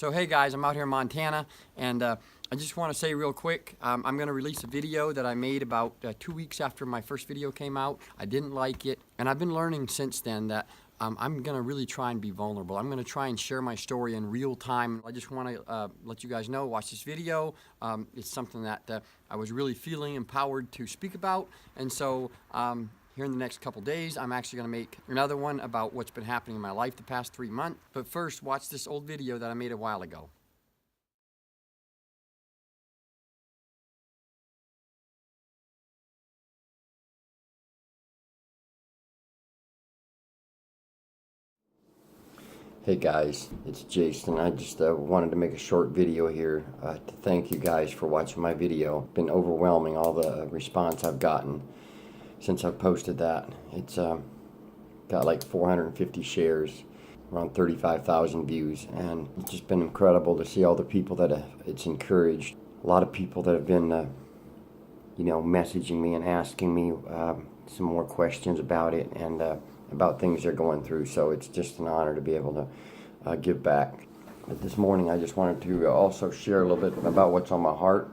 So hey guys, I'm out here in Montana, and I just want to say real quick, I'm going to release a video that I made about 2 weeks after my first video came out. I didn't like it, and I've been learning since then that I'm going to really try and be vulnerable. I'm going to try and share my story in real time. I just want to let you guys know, watch this video. It's something that I was really feeling empowered to speak about, and so here in the next couple days, I'm actually going to make another one about what's been happening in my life the past 3 months. But first, watch this old video that I made a while ago. Hey guys, it's Jason. I just wanted to make a short video here to thank you guys for watching my video. It's been overwhelming, all the response I've gotten since I've posted that. It's got like 450 shares, around 35,000 views, and it's just been incredible to see all the people that it's encouraged. A lot of people that have been messaging me and asking me some more questions about it and about things they're going through, so it's just an honor to be able to give back. But this morning I just wanted to also share a little bit about what's on my heart.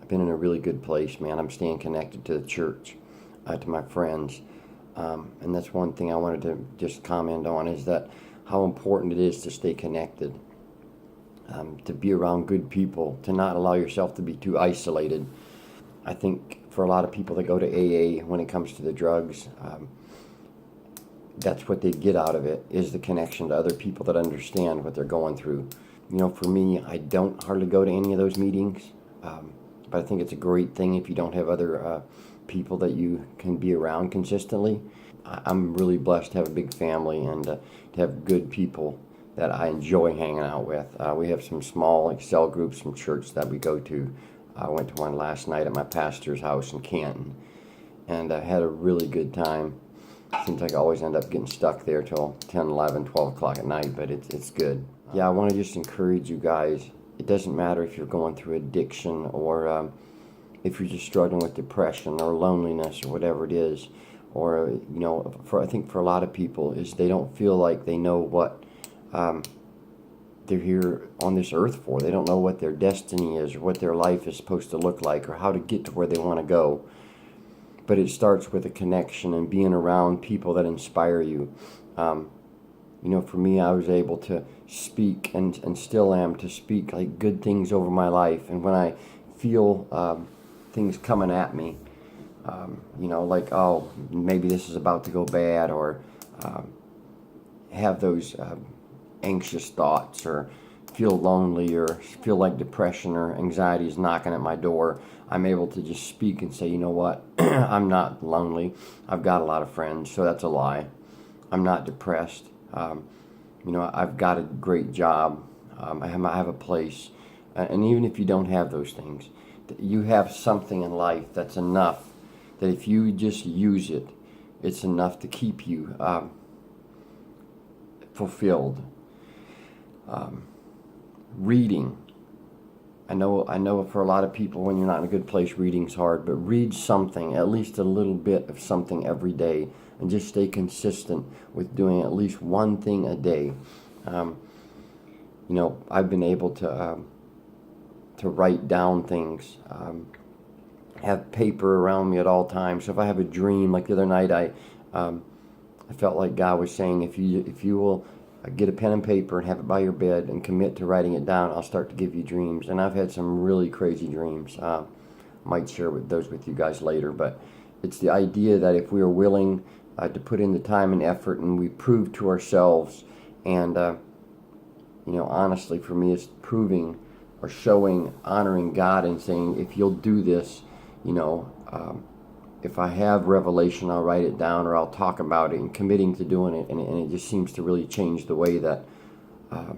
I've been in a really good place, man. I'm staying connected to the church, to my friends, and that's one thing I wanted to just comment on, is that how important it is to stay connected, to be around good people, to not allow yourself to be too isolated. I think for a lot of people that go to AA when it comes to the drugs, that's what they get out of it, is the connection to other people that understand what they're going through. You know, for me, I don't hardly go to any of those meetings, but I think it's a great thing if you don't have other people that you can be around consistently. I'm really blessed to have a big family and to have good people that I enjoy hanging out with. We have some small cell groups from church that we go to. I went to one last night at my pastor's house in Canton, and I had a really good time. Seems like I always end up getting stuck there till 10, 11, 12 o'clock at night, but it's good. Yeah, I want to just encourage you guys. It doesn't matter if you're going through addiction or if you're just struggling with depression or loneliness or whatever it is, or I think for a lot of people is they don't feel like they know what they're here on this earth for. They don't know what their destiny is or what their life is supposed to look like or how to get to where they want to go. But it starts with a connection and being around people that inspire you. For me, I was able to speak and still am to speak like good things over my life. And when I feel things coming at me, like, oh, maybe this is about to go bad, or have those anxious thoughts, or feel lonely, or feel like depression or anxiety is knocking at my door, I'm able to just speak and say, you know what, I'm not lonely. I've got a lot of friends, so that's a lie. I'm not depressed. I've got a great job. I have a place. And even if you don't have those things, you have something in life that's enough that if you just use it, it's enough to keep you fulfilled. Reading. I know for a lot of people, when you're not in a good place, reading's hard, but read something, at least a little bit of something every day, and just stay consistent with doing at least one thing a day. I've been able to write down things, have paper around me at all times. So if I have a dream, like the other night, I felt like God was saying, if you will get a pen and paper and have it by your bed and commit to writing it down, I'll start to give you dreams. And I've had some really crazy dreams. Might share those with you guys later, but it's the idea that if we are willing to put in the time and effort, and we prove to ourselves, and honestly for me, it's proving or showing, honoring God and saying, if you'll do this, if I have revelation, I'll write it down, or I'll talk about it, and committing to doing it, and it just seems to really change the way that I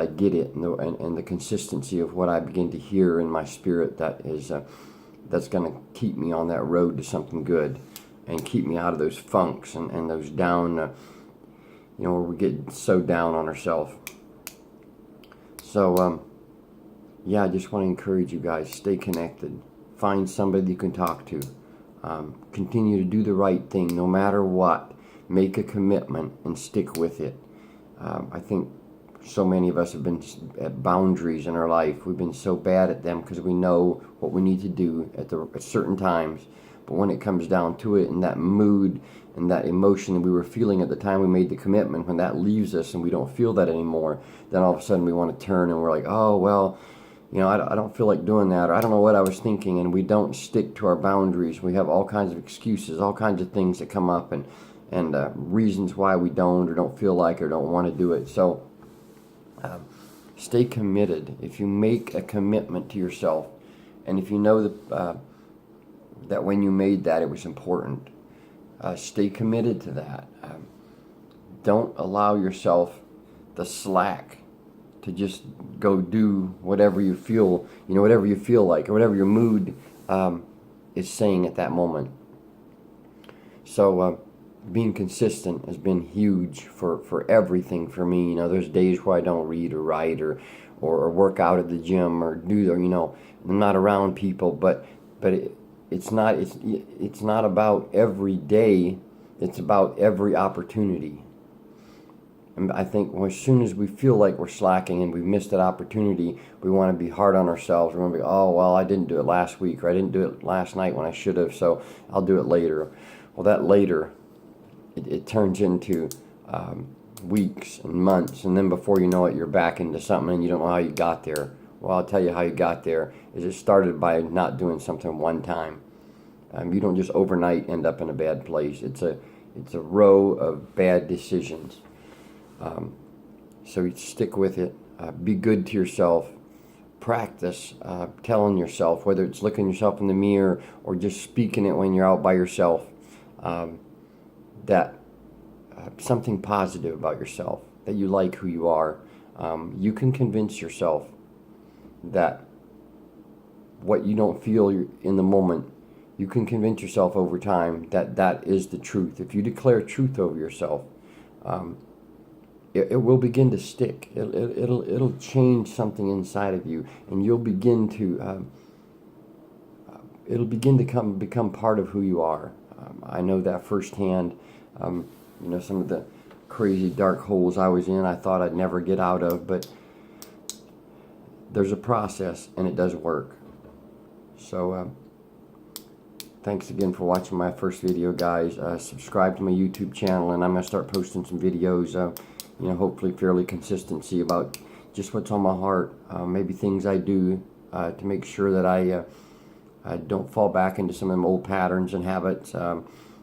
get it, and the consistency of what I begin to hear in my spirit that's going to keep me on that road to something good, and keep me out of those funks and those down, where we get so down on ourselves. So, I just want to encourage you guys, stay connected. Find somebody you can talk to. Continue to do the right thing no matter what. Make a commitment and stick with it. I think so many of us have been at boundaries in our life. We've been so bad at them because we know what we need to do at certain times. But when it comes down to it, and that mood and that emotion that we were feeling at the time we made the commitment, when that leaves us and we don't feel that anymore, then all of a sudden we want to turn and we're like, oh, well, I don't feel like doing that, or I don't know what I was thinking, and we don't stick to our boundaries. We have all kinds of excuses, all kinds of things that come up, and reasons why we don't feel like or don't want to do it. So stay committed. If you make a commitment to yourself, and if you know that when you made that it was important, stay committed to that. Don't allow yourself the slack to just go do whatever you feel, whatever you feel like, or whatever your mood is saying at that moment. So being consistent has been huge for everything for me. There's days where I don't read or write or work out at the gym or I'm not around people, but it's not about every day. It's about every opportunity. And I think as soon as we feel like we're slacking and we've missed that opportunity, we want to be hard on ourselves. We want to be, oh, well, I didn't do it last week, or I didn't do it last night when I should have, so I'll do it later. Well, that later, it turns into weeks and months, and then before you know it, you're back into something and you don't know how you got there. Well, I'll tell you how you got there. Is it started by not doing something one time. You don't just overnight end up in a bad place. It's a row of bad decisions. So you stick with it. Be good to yourself. Practice telling yourself, whether it's looking yourself in the mirror or just speaking it when you're out by yourself, that something positive about yourself, that you like who you are. You can convince yourself that what you don't feel in the moment, you can convince yourself over time that is the truth. If you declare truth over yourself, it will begin to stick. It'll change something inside of you, and you'll begin to it'll begin to become part of who you are. I know that firsthand. Some of the crazy dark holes I was in, I thought I'd never get out of, but there's a process, and it does work. So thanks again for watching my first video, guys. Subscribe to my YouTube channel, and I'm going to start posting some videos, hopefully fairly consistency about just what's on my heart, maybe things I do to make sure that I don't fall back into some of them old patterns and habits.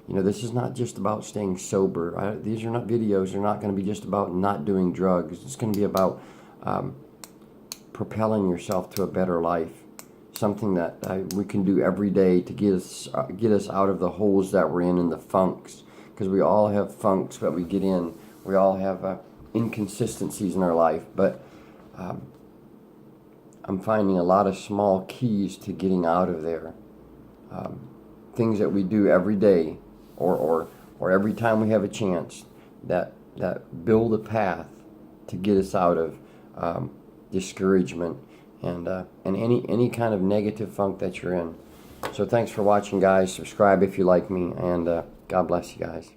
This is not just about staying sober. These are not videos. They're not going to be just about not doing drugs. It's going to be about propelling yourself to a better life. Something that we can do every day to get us out of the holes that we're in and the funks. Because we all have funks that we get in. We all have inconsistencies in our life. But I'm finding a lot of small keys to getting out of there. Things that we do every day or every time we have a chance that build a path to get us out of discouragement and any kind of negative funk that you're in. So thanks for watching, guys. Subscribe if you like me, and God bless you guys.